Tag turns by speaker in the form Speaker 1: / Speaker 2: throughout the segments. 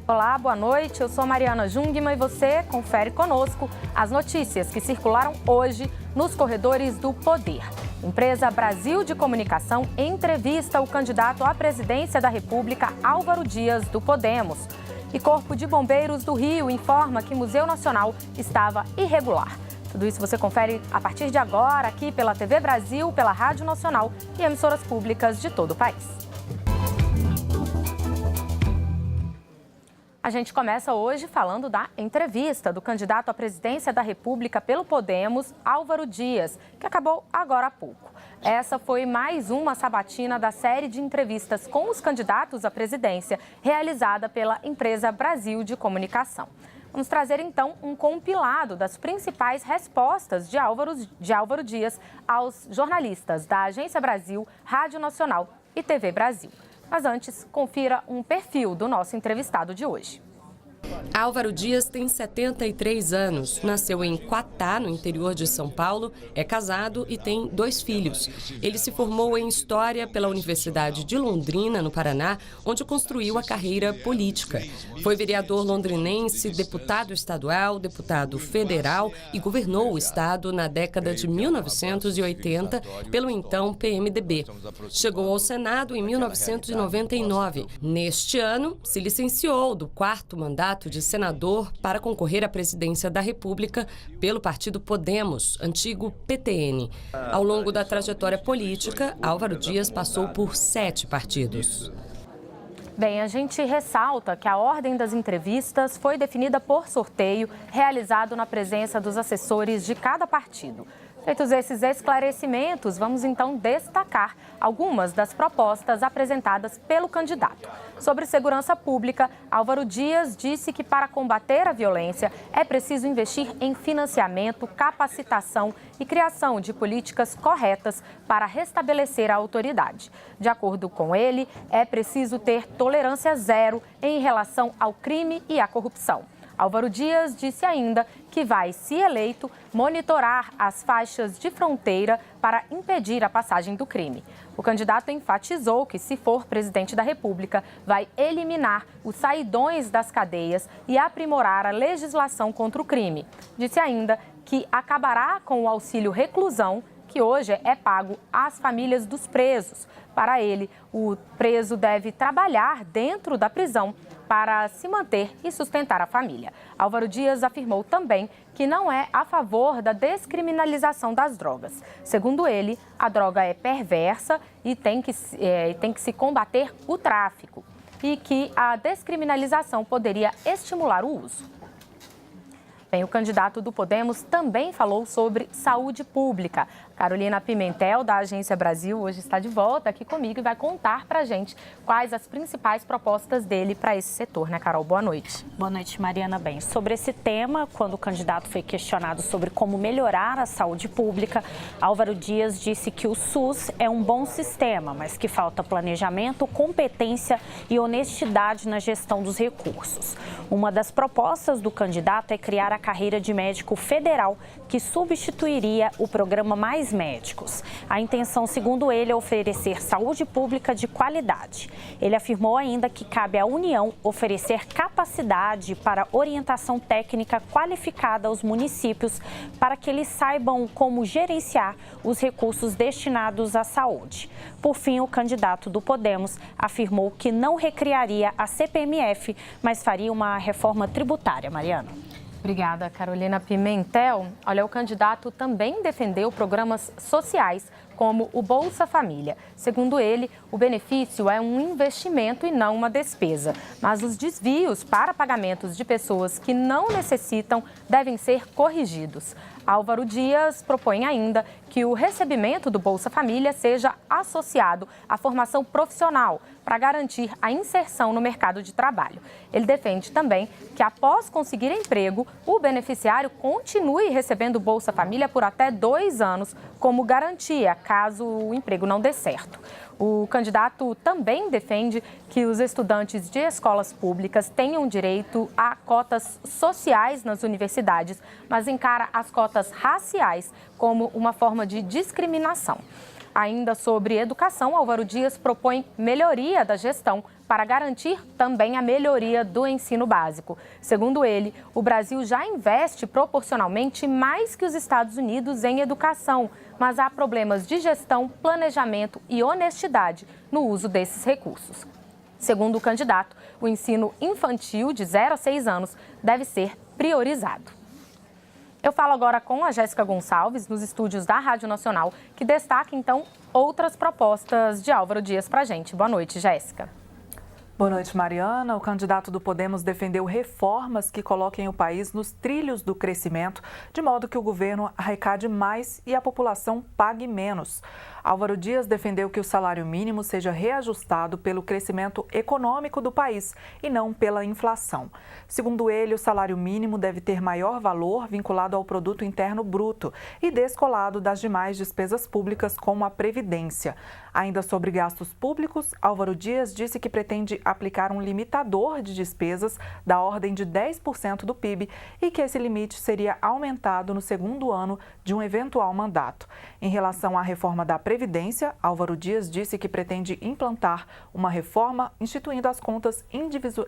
Speaker 1: Olá, boa noite. Eu sou Mariana Jungmann e você confere conosco as notícias que circularam hoje nos corredores do poder. Empresa Brasil de Comunicação entrevista o candidato à presidência da República, Álvaro Dias, do Podemos. E Corpo de Bombeiros do Rio informa que Museu Nacional estava irregular. Tudo isso você confere a partir de agora aqui pela TV Brasil, pela Rádio Nacional e emissoras públicas de todo o país. A gente começa hoje falando da entrevista do candidato à presidência da República pelo Podemos, Álvaro Dias, que acabou agora há pouco. Essa foi mais uma sabatina da série de entrevistas com os candidatos à presidência, realizada pela empresa Brasil de Comunicação. Vamos trazer, então, um compilado das principais respostas de Álvaro Dias aos jornalistas da Agência Brasil, Rádio Nacional e TV Brasil. Mas antes, confira um perfil do nosso entrevistado de hoje.
Speaker 2: Álvaro Dias tem 73 anos, nasceu em Quatá, no interior de São Paulo, é casado e tem 2 filhos. Ele se formou em História pela Universidade de Londrina, no Paraná, onde construiu a carreira política. Foi vereador londrinense, deputado estadual, deputado federal e governou o estado na década de 1980 pelo então PMDB. Chegou ao Senado em 1999. Neste ano, se licenciou do 4º mandato de senador para concorrer à presidência da República pelo partido Podemos, antigo PTN. Ao longo da trajetória política, Álvaro Dias passou por 7 partidos.
Speaker 1: Bem, a gente ressalta que a ordem das entrevistas foi definida por sorteio, realizado na presença dos assessores de cada partido. Feitos esses esclarecimentos, vamos então destacar algumas das propostas apresentadas pelo candidato. Sobre segurança pública, Álvaro Dias disse que para combater a violência é preciso investir em financiamento, capacitação e criação de políticas corretas para restabelecer a autoridade. De acordo com ele, é preciso ter tolerância zero em relação ao crime e à corrupção. Álvaro Dias disse ainda que vai, se eleito, monitorar as faixas de fronteira para impedir a passagem do crime. O candidato enfatizou que, se for presidente da República, vai eliminar os saidões das cadeias e aprimorar a legislação contra o crime. Disse ainda que acabará com o auxílio reclusão, que hoje é pago às famílias dos presos. Para ele, o preso deve trabalhar dentro da prisão para se manter e sustentar a família. Álvaro Dias afirmou também que não é a favor da descriminalização das drogas. Segundo ele, a droga é perversa e tem que se combater o tráfico e que a descriminalização poderia estimular o uso. Bem, o candidato do Podemos também falou sobre saúde pública. Carolina Pimentel, da Agência Brasil, hoje está de volta aqui comigo e vai contar para a gente quais as principais propostas dele para esse setor, né, Carol? Boa noite.
Speaker 3: Boa noite, Mariana. Bem, sobre esse tema, quando o candidato foi questionado sobre como melhorar a saúde pública, Álvaro Dias disse que o SUS é um bom sistema, mas que falta planejamento, competência e honestidade na gestão dos recursos. Uma das propostas do candidato é criar a carreira de médico federal, que substituiria o programa Mais Médicos. A intenção, segundo ele, é oferecer saúde pública de qualidade. Ele afirmou ainda que cabe à União oferecer capacidade para orientação técnica qualificada aos municípios para que eles saibam como gerenciar os recursos destinados à saúde. Por fim, o candidato do Podemos afirmou que não recriaria a CPMF, mas faria uma reforma tributária. Mariana.
Speaker 1: Obrigada, Carolina Pimentel. Olha, o candidato também defendeu programas sociais, como o Bolsa Família. Segundo ele, o benefício é um investimento e não uma despesa. Mas os desvios para pagamentos de pessoas que não necessitam devem ser corrigidos. Álvaro Dias propõe ainda que o recebimento do Bolsa Família seja associado à formação profissional para garantir a inserção no mercado de trabalho. Ele defende também que, após conseguir emprego, o beneficiário continue recebendo o Bolsa Família por até 2 anos, como garantia, caso o emprego não dê certo. O candidato também defende que os estudantes de escolas públicas tenham direito a cotas sociais nas universidades, mas encara as cotas raciais como uma forma de discriminação. Ainda sobre educação, Álvaro Dias propõe melhoria da gestão para garantir também a melhoria do ensino básico. Segundo ele, o Brasil já investe proporcionalmente mais que os Estados Unidos em educação, mas há problemas de gestão, planejamento e honestidade no uso desses recursos. Segundo o candidato, o ensino infantil de 0 a 6 anos deve ser priorizado. Eu falo agora com a Jéssica Gonçalves, nos estúdios da Rádio Nacional, que destaca, então, outras propostas de Álvaro Dias para a gente. Boa noite, Jéssica.
Speaker 4: Boa noite, Mariana. O candidato do Podemos defendeu reformas que coloquem o país nos trilhos do crescimento, de modo que o governo arrecade mais e a população pague menos. Álvaro Dias defendeu que o salário mínimo seja reajustado pelo crescimento econômico do país e não pela inflação. Segundo ele, o salário mínimo deve ter maior valor vinculado ao produto interno bruto e descolado das demais despesas públicas, como a previdência. Ainda sobre gastos públicos, Álvaro Dias disse que pretende aplicar um limitador de despesas da ordem de 10% do PIB e que esse limite seria aumentado no segundo ano de um eventual mandato. Em relação à reforma da Previdência, Álvaro Dias disse que pretende implantar uma reforma instituindo as contas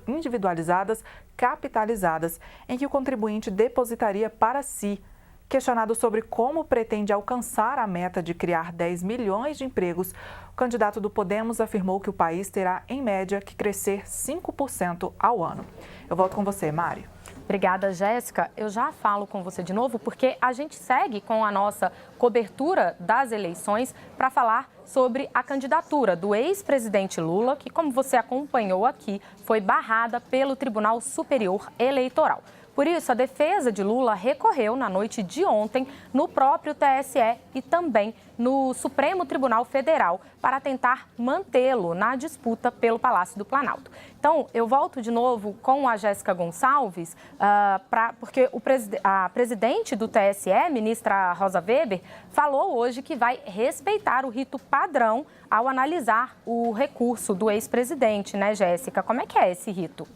Speaker 4: individualizadas capitalizadas, em que o contribuinte depositaria para si. Questionado sobre como pretende alcançar a meta de criar 10 milhões de empregos, o candidato do Podemos afirmou que o país terá, em média, que crescer 5% ao ano. Eu volto com você, Mari.
Speaker 1: Obrigada, Jéssica. Eu já falo com você de novo porque a gente segue com a nossa cobertura das eleições para falar sobre a candidatura do ex-presidente Lula, que, como você acompanhou aqui, foi barrada pelo Tribunal Superior Eleitoral. Por isso, a defesa de Lula recorreu na noite de ontem no próprio TSE e também no Supremo Tribunal Federal para tentar mantê-lo na disputa pelo Palácio do Planalto. Então, eu volto de novo com a Jéssica Gonçalves, porque a presidente do TSE, ministra Rosa Weber, falou hoje que vai respeitar o rito padrão ao analisar o recurso do ex-presidente, né, Jéssica? Como é que é esse rito?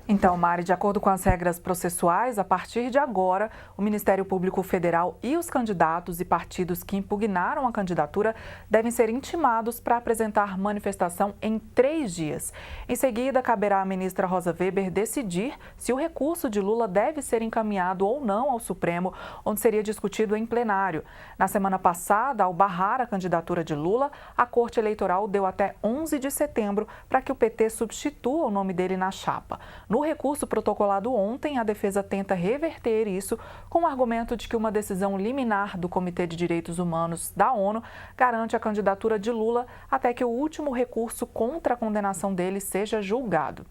Speaker 4: Então, Mari, de acordo com as regras processuais, a partir de agora, o Ministério Público Federal e os candidatos e partidos que impugnaram a candidatura devem ser intimados para apresentar manifestação em 3 dias. Em seguida, caberá à ministra Rosa Weber decidir se o recurso de Lula deve ser encaminhado ou não ao Supremo, onde seria discutido em plenário. Na semana passada, ao barrar a candidatura de Lula, a Corte Eleitoral deu até 11 de setembro para que o PT substitua o nome dele na chapa. No recurso protocolado ontem, a defesa tenta reverter isso com o argumento de que uma decisão liminar do Comitê de Direitos Humanos da ONU garante a candidatura de Lula até que o último recurso contra a condenação dele seja julgado.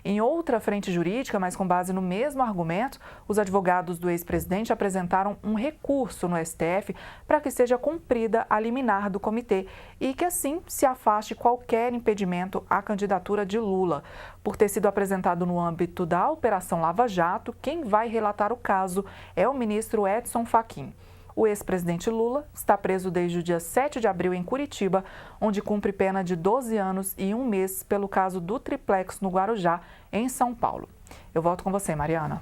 Speaker 4: Em outra frente jurídica, mas com base no mesmo argumento, os advogados do ex-presidente apresentaram um recurso no STF para que seja cumprida a liminar do comitê e que assim se afaste qualquer impedimento à candidatura de Lula. Por ter sido apresentado no âmbito da Operação Lava Jato, quem vai relatar o caso é o ministro Edson Fachin. O ex-presidente Lula está preso desde o dia 7 de abril em Curitiba, onde cumpre pena de 12 anos e 1 mês pelo caso do triplex no Guarujá, em São Paulo. Eu volto com você, Mariana.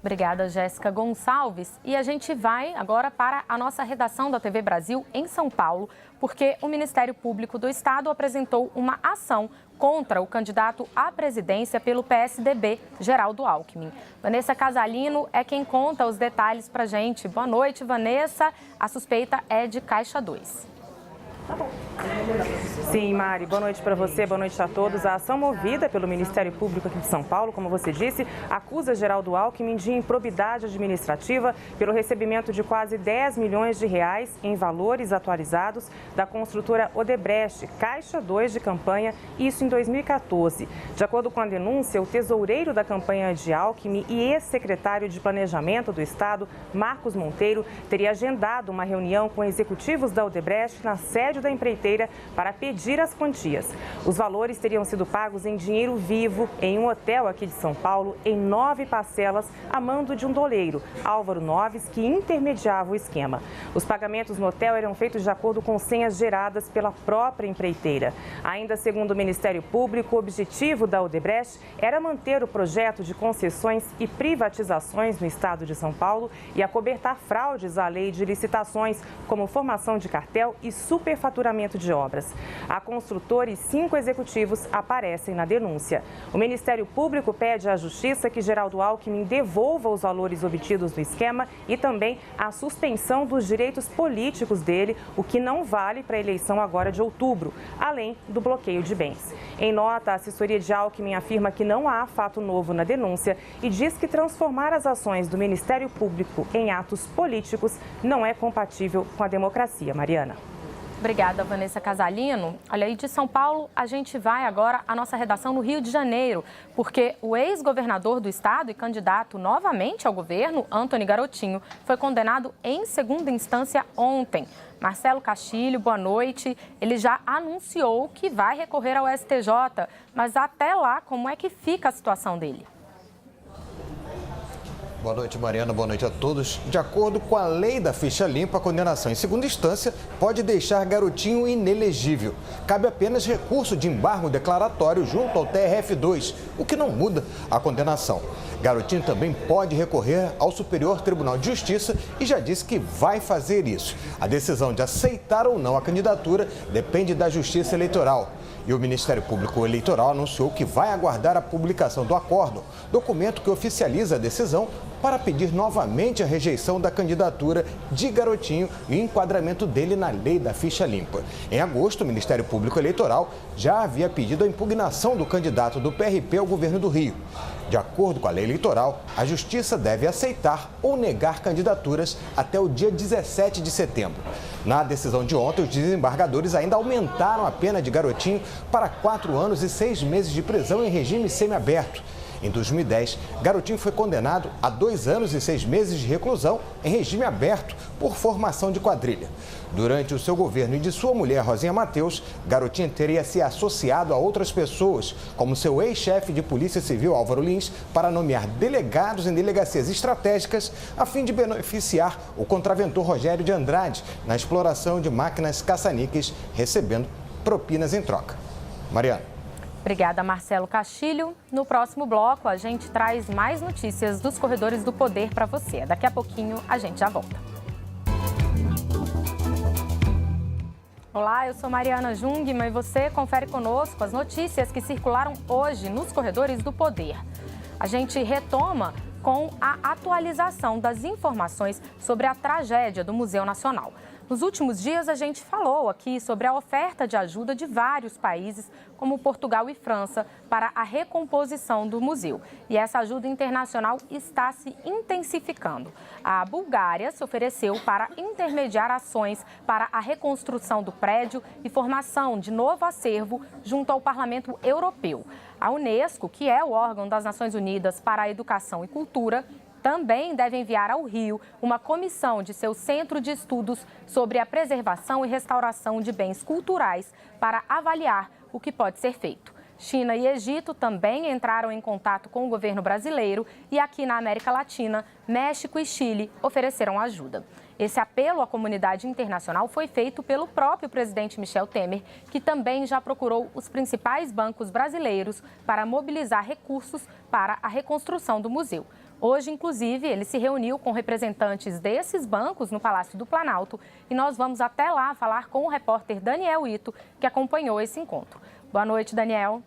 Speaker 1: Obrigada, Jéssica Gonçalves. E a gente vai agora para a nossa redação da TV Brasil em São Paulo, porque o Ministério Público do Estado apresentou uma ação contra o candidato à presidência pelo PSDB, Geraldo Alckmin. Vanessa Casalino é quem conta os detalhes para a gente. Boa noite, Vanessa. A suspeita é de Caixa 2.
Speaker 5: Sim, Mari, boa noite para você, boa noite a todos. A ação movida pelo Ministério Público aqui de São Paulo, como você disse, acusa Geraldo Alckmin de improbidade administrativa pelo recebimento de quase 10 milhões de reais em valores atualizados da construtora Odebrecht, Caixa 2 de campanha, isso em 2014. De acordo com a denúncia, o tesoureiro da campanha de Alckmin e ex-secretário de Planejamento do Estado, Marcos Monteiro, teria agendado uma reunião com executivos da Odebrecht na sede da empreiteira empreiteira para pedir as quantias. Os valores teriam sido pagos em dinheiro vivo em um hotel aqui de São Paulo, em 9 parcelas, a mando de um doleiro, Álvaro Noves, que intermediava o esquema. Os pagamentos no hotel eram feitos de acordo com senhas geradas pela própria empreiteira. Ainda segundo o Ministério Público, o objetivo da Odebrecht era manter o projeto de concessões e privatizações no estado de São Paulo e acobertar fraudes à lei de licitações, como formação de cartel e superfaturamento de obras. A construtora e 5 executivos aparecem na denúncia. O Ministério Público pede à Justiça que Geraldo Alckmin devolva os valores obtidos no esquema e também a suspensão dos direitos políticos dele, o que não vale para a eleição agora de outubro, além do bloqueio de bens. Em nota, a assessoria de Alckmin afirma que não há fato novo na denúncia e diz que transformar as ações do Ministério Público em atos políticos não é compatível com a democracia. Mariana.
Speaker 1: Obrigada, Vanessa Casalino. Olha, aí de São Paulo, a gente vai agora à nossa redação no Rio de Janeiro, porque o ex-governador do estado e candidato novamente ao governo, Antony Garotinho, foi condenado em segunda instância ontem. Marcelo Castilho, boa noite. Ele já anunciou que vai recorrer ao STJ, mas até lá, como é que fica a situação dele?
Speaker 6: Boa noite, Mariana. Boa noite a todos. De acordo com a lei da ficha limpa, a condenação em segunda instância pode deixar Garotinho inelegível. Cabe apenas recurso de embargo declaratório junto ao TRF2, o que não muda a condenação. Garotinho também pode recorrer ao Superior Tribunal de Justiça e já disse que vai fazer isso. A decisão de aceitar ou não a candidatura depende da Justiça Eleitoral. E o Ministério Público Eleitoral anunciou que vai aguardar a publicação do acórdão, documento que oficializa a decisão para pedir novamente a rejeição da candidatura de Garotinho e o enquadramento dele na lei da ficha limpa. Em agosto, o Ministério Público Eleitoral já havia pedido a impugnação do candidato do PRP ao governo do Rio. De acordo com a lei eleitoral, a Justiça deve aceitar ou negar candidaturas até o dia 17 de setembro. Na decisão de ontem, os desembargadores ainda aumentaram a pena de Garotinho para 4 anos e 6 meses de prisão em regime semiaberto. Em 2010, Garotinho foi condenado a 2 anos e 6 meses de reclusão em regime aberto por formação de quadrilha. Durante o seu governo e de sua mulher, Rosinha Mateus, Garotinho teria se associado a outras pessoas, como seu ex-chefe de Polícia Civil, Álvaro Lins, para nomear delegados em delegacias estratégicas a fim de beneficiar o contraventor Rogério de Andrade na exploração de máquinas caça-níqueis, recebendo propinas em troca. Mariana.
Speaker 1: Obrigada, Marcelo Castilho. No próximo bloco, a gente traz mais notícias dos corredores do poder para você. Daqui a pouquinho, a gente já volta. Olá, eu sou Mariana Jungmann e você confere conosco as notícias que circularam hoje nos corredores do poder. A gente retoma com a atualização das informações sobre a tragédia do Museu Nacional. Nos últimos dias, a gente falou aqui sobre a oferta de ajuda de vários países, como Portugal e França, para a recomposição do museu. E essa ajuda internacional está se intensificando. A Bulgária se ofereceu para intermediar ações para a reconstrução do prédio e formação de novo acervo junto ao Parlamento Europeu. A Unesco, que é o órgão das Nações Unidas para a Educação e Cultura, também deve enviar ao Rio uma comissão de seu centro de estudos sobre a preservação e restauração de bens culturais para avaliar o que pode ser feito. China e Egito também entraram em contato com o governo brasileiro e aqui na América Latina, México e Chile ofereceram ajuda. Esse apelo à comunidade internacional foi feito pelo próprio presidente Michel Temer, que também já procurou os principais bancos brasileiros para mobilizar recursos para a reconstrução do museu. Hoje, inclusive, ele se reuniu com representantes desses bancos no Palácio do Planalto e nós vamos até lá falar com o repórter Daniel Ito, que acompanhou esse encontro. Boa noite, Daniel.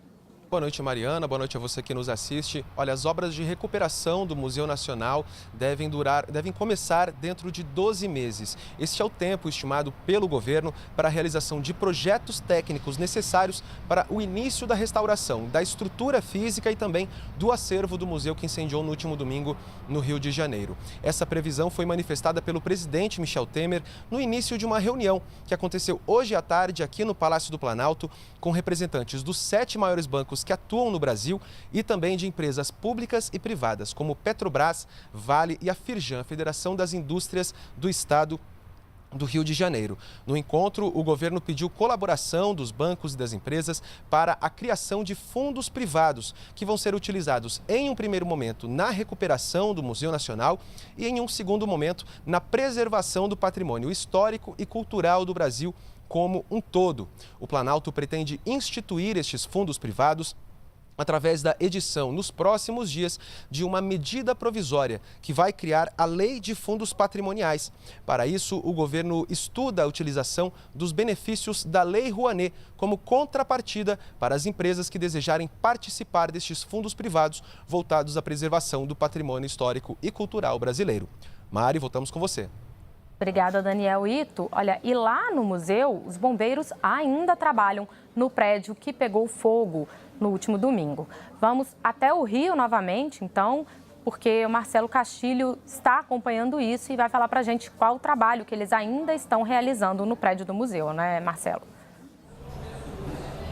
Speaker 7: Boa noite, Mariana. Boa noite a você que nos assiste. Olha, as obras de recuperação do Museu Nacional devem começar dentro de 12 meses. Este é o tempo estimado pelo governo para a realização de projetos técnicos necessários para o início da restauração da estrutura física e também do acervo do museu que incendiou no último domingo no Rio de Janeiro. Essa previsão foi manifestada pelo presidente Michel Temer no início de uma reunião que aconteceu hoje à tarde aqui no Palácio do Planalto com representantes dos 7 maiores bancos que atuam no Brasil e também de empresas públicas e privadas, como Petrobras, Vale e a Firjan, a Federação das Indústrias do Estado do Rio de Janeiro. No encontro, o governo pediu colaboração dos bancos e das empresas para a criação de fundos privados, que vão ser utilizados em um primeiro momento na recuperação do Museu Nacional e em um segundo momento na preservação do patrimônio histórico e cultural do Brasil como um todo. O Planalto pretende instituir estes fundos privados através da edição, nos próximos dias, de uma medida provisória que vai criar a Lei de Fundos Patrimoniais. Para isso, o governo estuda a utilização dos benefícios da Lei Rouanet como contrapartida para as empresas que desejarem participar destes fundos privados voltados à preservação do patrimônio histórico e cultural brasileiro. Mari, voltamos com você.
Speaker 1: Obrigada, Daniel Ito. Olha, e lá no museu, os bombeiros ainda trabalham no prédio que pegou fogo no último domingo. Vamos até o Rio novamente, então, porque o Marcelo Castilho está acompanhando isso e vai falar para a gente qual o trabalho que eles ainda estão realizando no prédio do museu, né, Marcelo?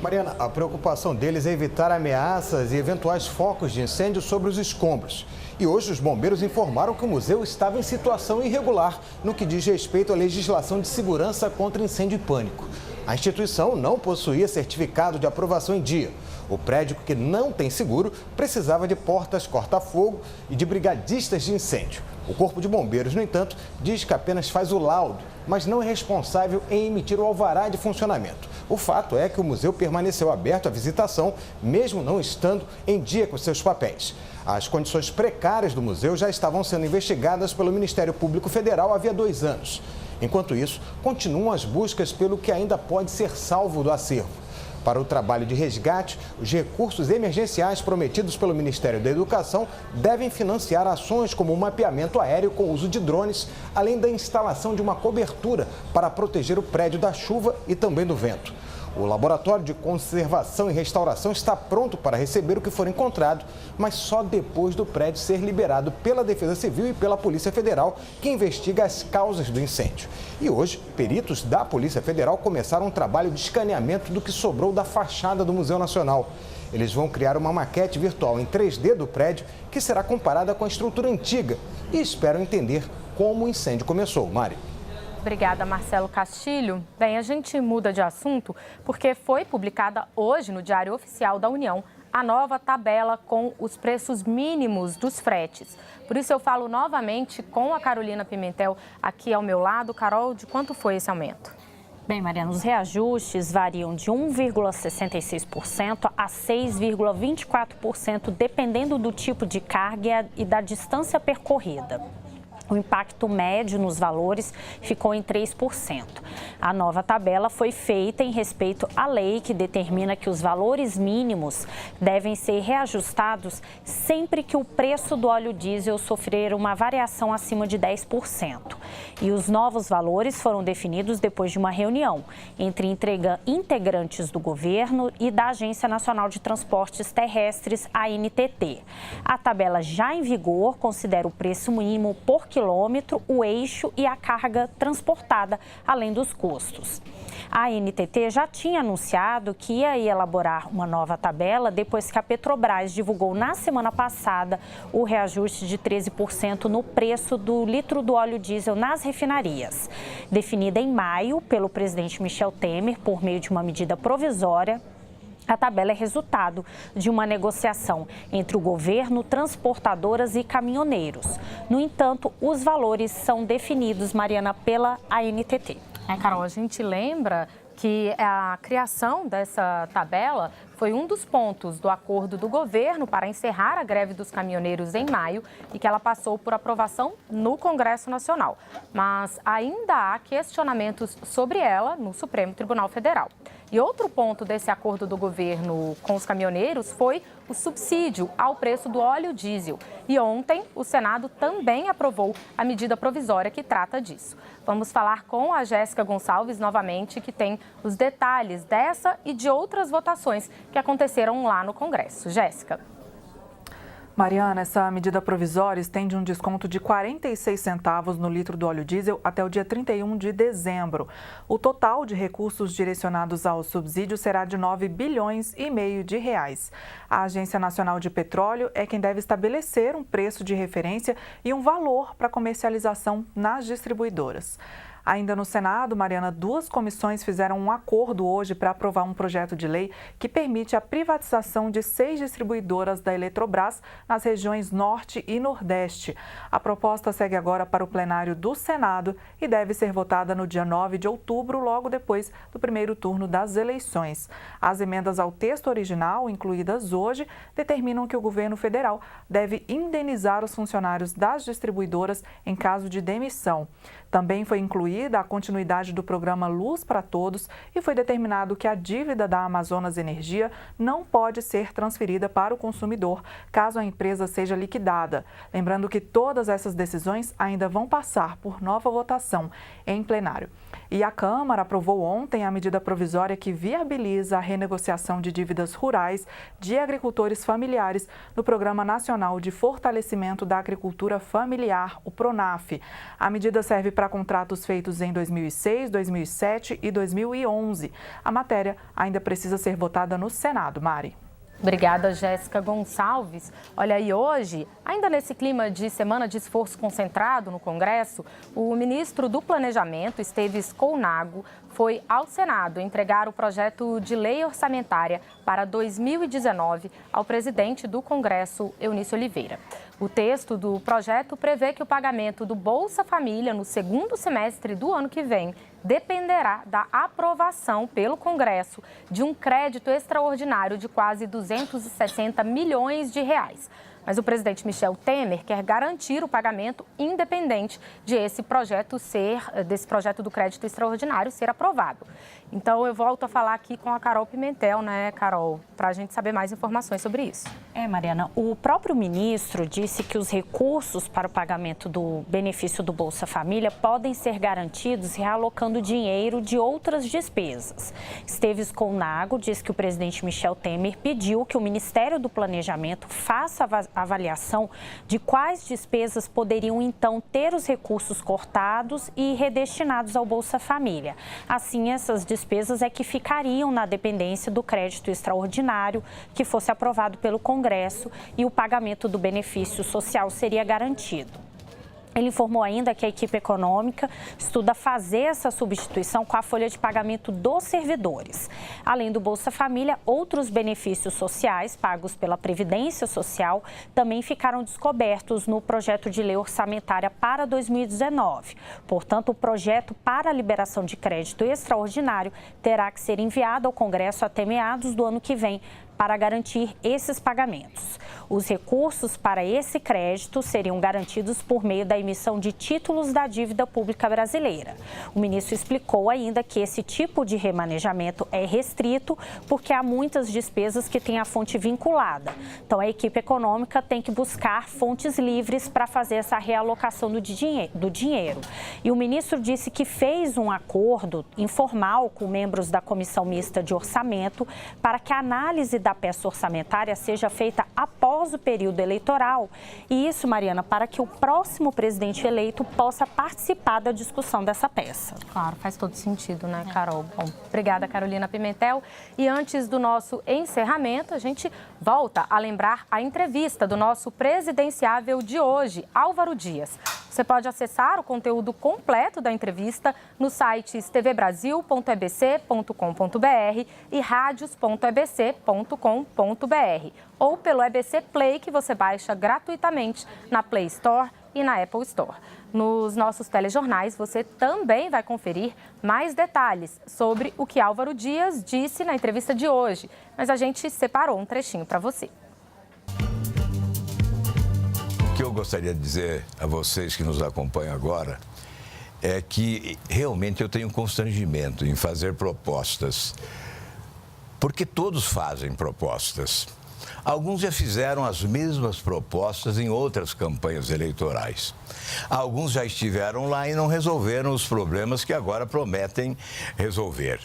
Speaker 6: Mariana, a preocupação deles é evitar ameaças e eventuais focos de incêndio sobre os escombros. E hoje os bombeiros informaram que o museu estava em situação irregular no que diz respeito à legislação de segurança contra incêndio e pânico. A instituição não possuía certificado de aprovação em dia. O prédio, que não tem seguro, precisava de portas corta-fogo e de brigadistas de incêndio. O Corpo de Bombeiros, no entanto, diz que apenas faz o laudo, mas não é responsável em emitir o alvará de funcionamento. O fato é que o museu permaneceu aberto à visitação, mesmo não estando em dia com seus papéis. As condições precárias do museu já estavam sendo investigadas pelo Ministério Público Federal havia 2 anos. Enquanto isso, continuam as buscas pelo que ainda pode ser salvo do acervo. Para o trabalho de resgate, os recursos emergenciais prometidos pelo Ministério da Educação devem financiar ações como o mapeamento aéreo com uso de drones, além da instalação de uma cobertura para proteger o prédio da chuva e também do vento. O Laboratório de Conservação e Restauração está pronto para receber o que for encontrado, mas só depois do prédio ser liberado pela Defesa Civil e pela Polícia Federal, que investiga as causas do incêndio. E hoje, peritos da Polícia Federal começaram um trabalho de escaneamento do que sobrou da fachada do Museu Nacional. Eles vão criar uma maquete virtual em 3D do prédio, que será comparada com a estrutura antiga, e esperam entender como o incêndio começou. Mari.
Speaker 1: Obrigada, Marcelo Castilho. Bem, a gente muda de assunto porque foi publicada hoje no Diário Oficial da União a nova tabela com os preços mínimos dos fretes. Por isso eu falo novamente com a Carolina Pimentel aqui ao meu lado. Carol, de quanto foi esse aumento?
Speaker 3: Bem, Mariana, os reajustes variam de 1,66% a 6,24%, dependendo do tipo de carga e da distância percorrida. O impacto médio nos valores ficou em 3%. A nova tabela foi feita em respeito à lei que determina que os valores mínimos devem ser reajustados sempre que o preço do óleo diesel sofrer uma variação acima de 10%. E os novos valores foram definidos depois de uma reunião entre integrantes do governo e da Agência Nacional de Transportes Terrestres, ANTT. A tabela já em vigor considera o preço mínimo por quilômetro, o eixo e a carga transportada, além dos custos. A ANTT já tinha anunciado que ia elaborar uma nova tabela depois que a Petrobras divulgou na semana passada o reajuste de 13% no preço do litro do óleo diesel nas refinarias. Definida em maio pelo presidente Michel Temer por meio de uma medida provisória, a tabela é resultado de uma negociação entre o governo, transportadoras e caminhoneiros. No entanto, os valores são definidos, Mariana, pela ANTT.
Speaker 1: Carol, a gente lembra que a criação dessa tabela foi um dos pontos do acordo do governo para encerrar a greve dos caminhoneiros em maio e que ela passou por aprovação no Congresso Nacional. Mas ainda há questionamentos sobre ela no Supremo Tribunal Federal. E outro ponto desse acordo do governo com os caminhoneiros foi o subsídio ao preço do óleo diesel. E ontem, o Senado também aprovou a medida provisória que trata disso. Vamos falar com a Jéssica Gonçalves novamente, que tem os detalhes dessa e de outras votações que aconteceram lá no Congresso. Jéssica.
Speaker 4: Mariana, essa medida provisória estende um desconto de 46 centavos no litro do óleo diesel até o dia 31 de dezembro. O total de recursos direcionados ao subsídio será de 9 bilhões e meio de reais. A Agência Nacional de Petróleo é quem deve estabelecer um preço de referência e um valor para comercialização nas distribuidoras. Ainda no Senado, Mariana, 2 comissões fizeram um acordo hoje para aprovar um projeto de lei que permite a privatização de 6 distribuidoras da Eletrobras nas regiões Norte e Nordeste. A proposta segue agora para o plenário do Senado e deve ser votada no dia 9 de outubro, logo depois do primeiro turno das eleições. As emendas ao texto original, incluídas hoje, determinam que o governo federal deve indenizar os funcionários das distribuidoras em caso de demissão. Também foi incluída a continuidade do programa Luz para Todos e foi determinado que a dívida da Amazonas Energia não pode ser transferida para o consumidor, caso a empresa seja liquidada. Lembrando que todas essas decisões ainda vão passar por nova votação em plenário. E a Câmara aprovou ontem a medida provisória que viabiliza a renegociação de dívidas rurais de agricultores familiares no Programa Nacional de Fortalecimento da Agricultura Familiar, o PRONAF. A medida serve para contratos feitos em 2006, 2007 e 2011. A matéria ainda precisa ser votada no Senado, Mari.
Speaker 1: Obrigada, Jéssica Gonçalves. Olha, e hoje, ainda nesse clima de semana de esforço concentrado no Congresso, o ministro do Planejamento, Esteves Colnago, foi ao Senado entregar o projeto de lei orçamentária para 2019 ao presidente do Congresso, Eunício Oliveira. O texto do projeto prevê que o pagamento do Bolsa Família no segundo semestre do ano que vem dependerá da aprovação pelo Congresso de um crédito extraordinário de quase 260 milhões de reais. Mas o presidente Michel Temer quer garantir o pagamento independente desse projeto do crédito extraordinário ser aprovado. Então, eu volto a falar aqui com a Carol Pimentel, né, Carol, para a gente saber mais informações sobre isso.
Speaker 3: Mariana, o próprio ministro disse que os recursos para o pagamento do benefício do Bolsa Família podem ser garantidos realocando dinheiro de outras despesas. Esteves Colnago diz que o presidente Michel Temer pediu que o Ministério do Planejamento faça a avaliação de quais despesas poderiam, então, ter os recursos cortados e redestinados ao Bolsa Família. Assim, essas despesas é que ficariam na dependência do crédito extraordinário que fosse aprovado pelo Congresso e o pagamento do benefício social seria garantido. Ele informou ainda que a equipe econômica estuda fazer essa substituição com a folha de pagamento dos servidores. Além do Bolsa Família, outros benefícios sociais pagos pela Previdência Social também ficaram descobertos no projeto de lei orçamentária para 2019. Portanto, o projeto para a liberação de crédito extraordinário terá que ser enviado ao Congresso até meados do ano que vem, para garantir esses pagamentos. Os recursos para esse crédito seriam garantidos por meio da emissão de títulos da dívida pública brasileira. O ministro explicou ainda que esse tipo de remanejamento é restrito porque há muitas despesas que têm a fonte vinculada. Então, a equipe econômica tem que buscar fontes livres para fazer essa realocação do dinheiro. E o ministro disse que fez um acordo informal com membros da Comissão Mista de Orçamento para que a análise da peça orçamentária seja feita após o período eleitoral. E isso, Mariana, para que o próximo presidente eleito possa participar da discussão dessa peça.
Speaker 1: Claro, faz todo sentido, né, Carol? Bom, obrigada, Carolina Pimentel. E antes do nosso encerramento, a gente volta a lembrar a entrevista do nosso presidenciável de hoje, Álvaro Dias. Você pode acessar o conteúdo completo da entrevista nos sites tvbrasil.ebc.com.br e radios.ebc.com.br ou pelo EBC Play, que você baixa gratuitamente na Play Store e na Apple Store. Nos nossos telejornais, você também vai conferir mais detalhes sobre o que Álvaro Dias disse na entrevista de hoje, mas a gente separou um trechinho para você.
Speaker 8: O que eu gostaria de dizer a vocês que nos acompanham agora é que realmente eu tenho constrangimento em fazer propostas, porque todos fazem propostas. Alguns já fizeram as mesmas propostas em outras campanhas eleitorais. Alguns já estiveram lá e não resolveram os problemas que agora prometem resolver.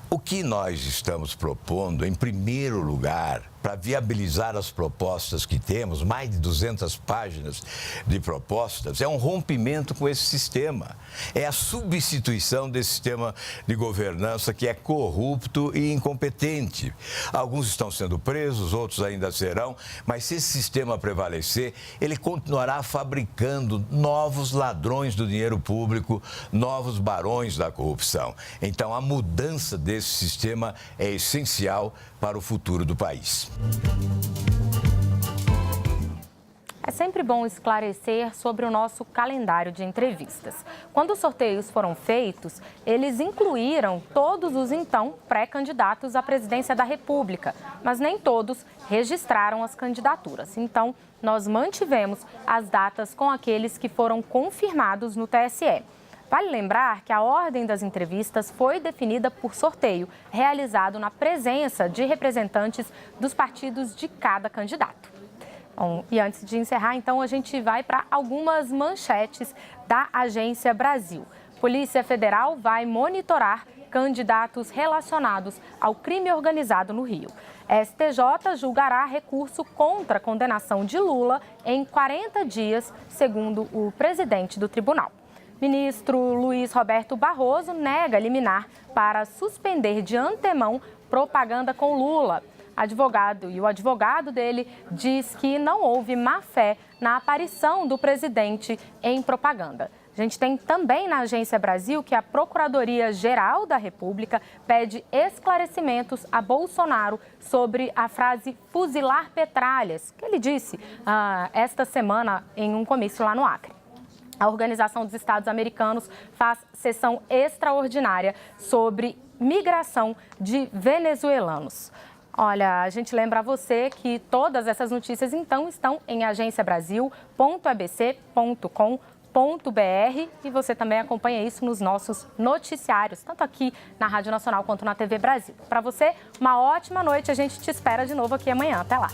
Speaker 8: O que nós estamos propondo, em primeiro lugar, para viabilizar as propostas que temos, mais de 200 páginas de propostas, é um rompimento com esse sistema. É a substituição desse sistema de governança que é corrupto e incompetente. Alguns estão sendo presos, outros ainda serão, mas se esse sistema prevalecer, ele continuará fabricando novos ladrões do dinheiro público, novos barões da corrupção. Então, a mudança desse sistema é essencial para o futuro do país.
Speaker 1: É sempre bom esclarecer sobre o nosso calendário de entrevistas. Quando os sorteios foram feitos, eles incluíram todos os então pré-candidatos à presidência da República, mas nem todos registraram as candidaturas. Então, nós mantivemos as datas com aqueles que foram confirmados no TSE. Vale lembrar que a ordem das entrevistas foi definida por sorteio, realizado na presença de representantes dos partidos de cada candidato. Bom, e antes de encerrar, então, a gente vai para algumas manchetes da Agência Brasil. Polícia Federal vai monitorar candidatos relacionados ao crime organizado no Rio. STJ julgará recurso contra a condenação de Lula em 40 dias, segundo o presidente do tribunal. Ministro Luiz Roberto Barroso nega liminar para suspender de antemão propaganda com Lula. O advogado dele diz que não houve má-fé na aparição do presidente em propaganda. A gente tem também na Agência Brasil que a Procuradoria-Geral da República pede esclarecimentos a Bolsonaro sobre a frase fuzilar petralhas, que ele disse esta semana em um comício lá no Acre. A Organização dos Estados Americanos faz sessão extraordinária sobre migração de venezuelanos. Olha, a gente lembra a você que todas essas notícias, então, estão em agenciabrasil.abc.com.br e você também acompanha isso nos nossos noticiários, tanto aqui na Rádio Nacional quanto na TV Brasil. Para você, uma ótima noite. A gente te espera de novo aqui amanhã. Até lá.